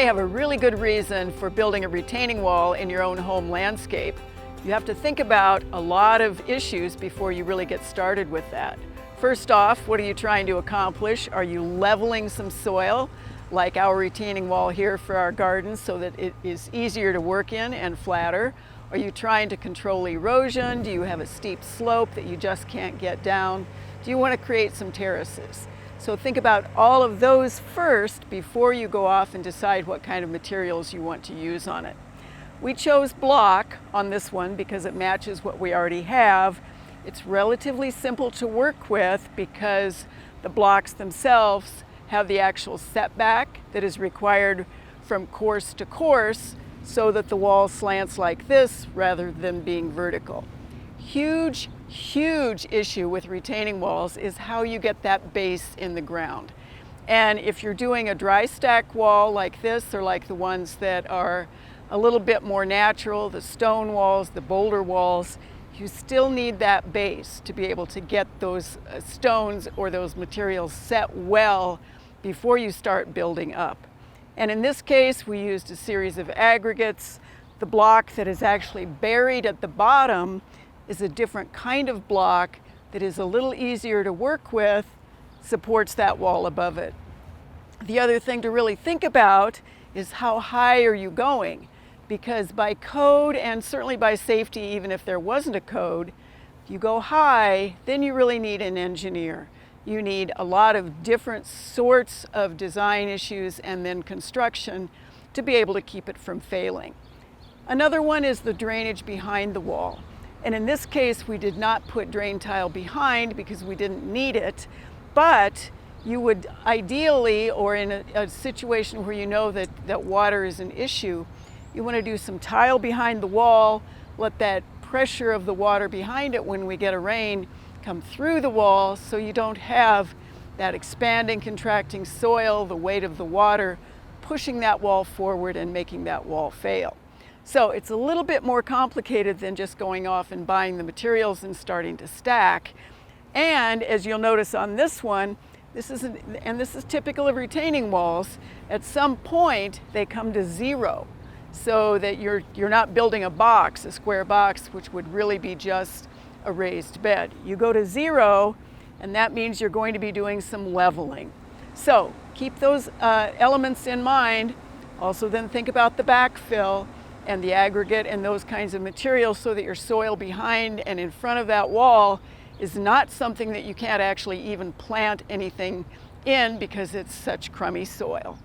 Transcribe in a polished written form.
may have a really good reason for building a retaining wall in your own home landscape, you have to think about a lot of issues before you really get started with that. First off, what are you trying to accomplish? Are you leveling some soil, like our retaining wall here for our garden, so that it is easier to work in and flatter? Are you trying to control erosion? Do you have a steep slope that you just can't get down? Do you want to create some terraces? So think about all of those first before you go off and decide what kind of materials you want to use on it. We chose block on this one because it matches what we already have. It's relatively simple to work with because the blocks themselves have the actual setback that is required from course to course so that the wall slants like this rather than being vertical. Huge issue with retaining walls is how you get that base in the ground. And if you're doing a dry stack wall like this, or like the ones that are a little bit more natural, the stone walls, the boulder walls, you still need that base to be able to get those stones or those materials set well before you start building up. And in this case, we used a series of aggregates. The block that is actually buried at the bottom is a different kind of block that is a little easier to work with, supports that wall above it. The other thing to really think about is how high are you going? Because by code, and certainly by safety, even if there wasn't a code, if you go high, then you really need an engineer. You need a lot of different sorts of design issues and then construction to be able to keep it from failing. Another one is the drainage behind the wall. And in this case, we did not put drain tile behind because we didn't need it, but you would ideally, or in a situation where you know that water is an issue, you want to do some tile behind the wall, let that pressure of the water behind it when we get a rain come through the wall so you don't have that expanding, contracting soil, the weight of the water, pushing that wall forward and making that wall fail. So it's a little bit more complicated than just going off and buying the materials and starting to stack. And as you'll notice on this one, this is typical of retaining walls, at some point they come to zero, so that you're not building a box, a square box, which would really be just a raised bed. You go to zero, and that means you're going to be doing some leveling. So keep those elements in mind. Also then think about the backfill and the aggregate and those kinds of materials so that your soil behind and in front of that wall is not something that you can't actually even plant anything in because it's such crummy soil.